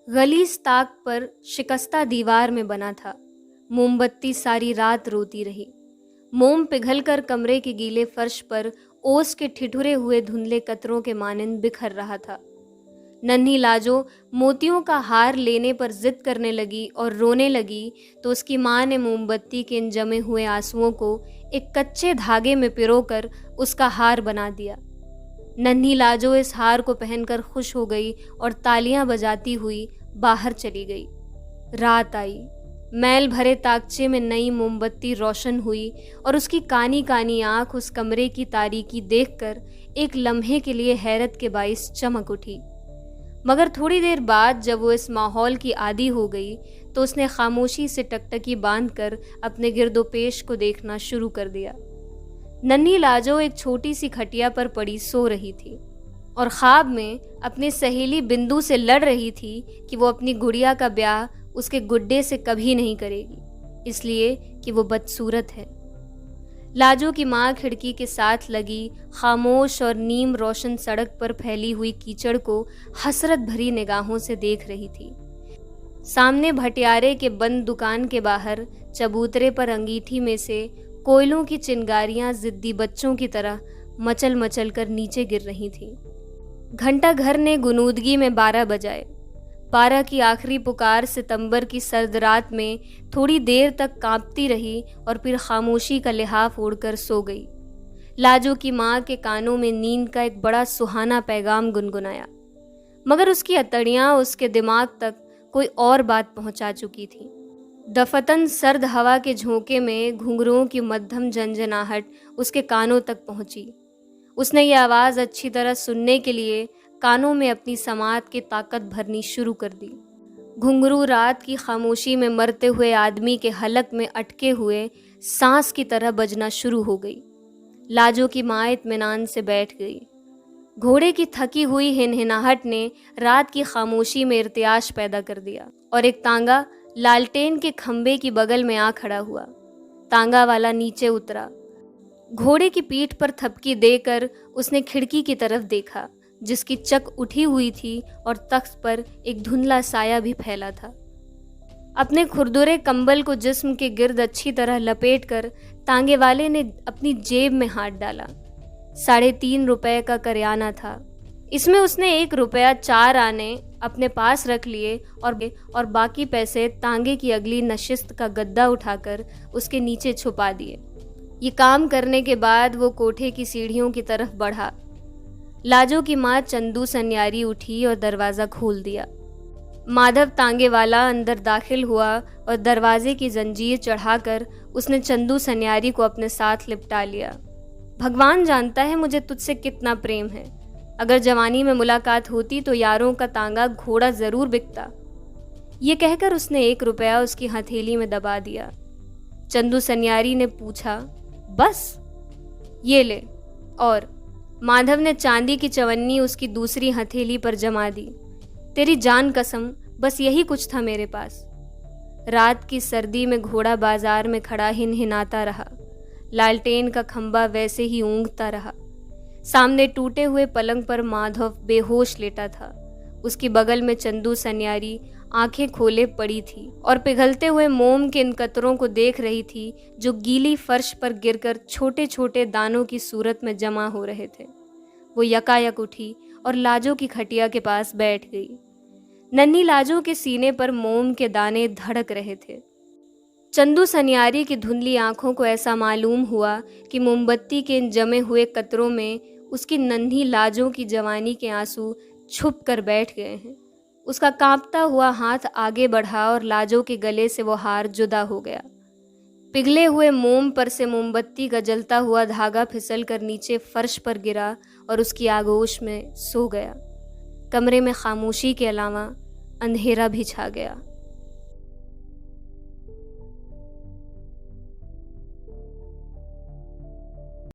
गलीस ताक पर शिकस्ता दीवार में बना था। मोमबत्ती सारी रात रोती रही। मोम पिघलकर कमरे के गीले फर्श पर ओस के ठिठुरे हुए धुंधले कतरों के मानिंद बिखर रहा था। नन्ही लाजो मोतियों का हार लेने पर जिद करने लगी और रोने लगी तो उसकी माँ ने मोमबत्ती के इन जमे हुए आंसुओं को एक कच्चे धागे में पिरोकर उसका हार बना दिया। नन्ही लाजो इस हार को पहनकर खुश हो गई और तालियां बजाती हुई बाहर चली गई। रात आई। मैल भरे ताकचे में नई मोमबत्ती रोशन हुई और उसकी कानी कानी आंख उस कमरे की तारीकी देखकर एक लम्हे के लिए हैरत के बाइस चमक उठी। मगर थोड़ी देर बाद जब वो इस माहौल की आदी हो गई तो उसने खामोशी से टकटकी बांधकर अपने गिरदोपेश को देखना शुरू कर दिया। नन्ही लाजो एक छोटी सी खटिया पर पड़ी सो रही थी और ख्वाब में अपनी सहेली बिंदु से लड़ रही थी कि वो अपनी गुड़िया का ब्याह उसके गुड्डे से कभी नहीं करेगी, इसलिए कि वो बदसूरत है। लाजो की माँ खिड़की के साथ लगी खामोश और नीम रोशन सड़क पर फैली हुई कीचड़ को हसरत भरी निगाहों से देख रही थी। सामने भटियारे के बंद दुकान के बाहर चबूतरे पर अंगीठी में से कोयलों की चिंगारियां जिद्दी बच्चों की तरह मचल मचल कर नीचे गिर रही थीं। घंटा घर ने गुनूदगी में 12 बजाए। 12 की आखिरी पुकार सितंबर की सर्द रात में थोड़ी देर तक कांपती रही और फिर खामोशी का लिहाफ ओढ़कर सो गई। लाजो की माँ के कानों में नींद का एक बड़ा सुहाना पैगाम गुनगुनाया, मगर उसकी अतड़ियाँ उसके दिमाग तक कोई और बात पहुंचा चुकी थी। दफतन सर्द हवा के झोंके में घुंघरुओं की मध्यम झंझनाहट उसके कानों तक पहुंची। उसने ये आवाज़ अच्छी तरह सुनने के लिए कानों में अपनी समात की ताकत भरनी शुरू कर दी। घुंघरू रात की खामोशी में मरते हुए आदमी के हलक में अटके हुए सांस की तरह बजना शुरू हो गई। लाजो की माँ इत्मीनान से बैठ गई। घोड़े की थकी हुई हिनहिनाहट ने रात की खामोशी में इर्तियाश पैदा कर दिया और एक तांगा लालटेन के खंबे की बगल में आ खड़ा हुआ। तांगा वाला नीचे उतरा। घोड़े की पीठ पर थपकी देकर उसने खिड़की की तरफ देखा, जिसकी चक उठी हुई थी और तख्त पर एक धुंधला साया भी फैला था। अपने खुरदुरे कंबल को जिस्म के गिर्द अच्छी तरह लपेटकर तांगे वाले ने अपनी जेब में हाथ डाला। 3.5 रुपए का करियाना था। इसमें उसने 1 रुपया 4 आने अपने पास रख लिए और बाकी पैसे तांगे की अगली नशिस्त का गद्दा उठाकर उसके नीचे छुपा दिए। ये काम करने के बाद वो कोठे की सीढ़ियों की तरफ बढ़ा। लाजो की माँ चंदू सन्यारी उठी और दरवाज़ा खोल दिया। माधव तांगे वाला अंदर दाखिल हुआ और दरवाजे की जंजीर चढ़ाकर उसने चंदू सन्यारी को अपने साथ लिपटा लिया। भगवान जानता है मुझे तुझसे कितना प्रेम है। अगर जवानी में मुलाकात होती तो यारों का तांगा घोड़ा ज़रूर बिकता। ये कहकर उसने 1 रुपया उसकी हथेली में दबा दिया। चंदू सन्यारी ने पूछा, बस ये ले। और माधव ने चांदी की चवन्नी उसकी दूसरी हथेली पर जमा दी। तेरी जान कसम, बस यही कुछ था मेरे पास। रात की सर्दी में घोड़ा बाजार में खड़ा हिनहिनाता रहा। लालटेन का खंबा वैसे ही ऊँघता रहा। सामने टूटे हुए पलंग पर माधव बेहोश लेटा था। उसकी बगल में चंदू सन्यारी आंखें खोले पड़ी थी और पिघलते हुए मोम के इन कतरों को देख रही थी जो गीली फर्श पर गिरकर छोटे छोटे दानों की सूरत में जमा हो रहे थे। वो यकायक उठी और लाजो की खटिया के पास बैठ गई। नन्ही लाजो के सीने पर मोम के दाने धड़क रहे थे। चंदू सन्यारी की धुंधली आंखों को ऐसा मालूम हुआ कि मोमबत्ती के इन जमे हुए कतरों में उसकी नन्ही लाजो की जवानी के आंसू छुप कर बैठ गए हैं। उसका कांपता हुआ हाथ आगे बढ़ा और लाजो के गले से वो हार जुदा हो गया। पिघले हुए मोम पर से मोमबत्ती का जलता हुआ धागा फिसल कर नीचे फर्श पर गिरा और उसकी आगोश में सो गया। कमरे में खामोशी के अलावा अंधेरा भी छा गया।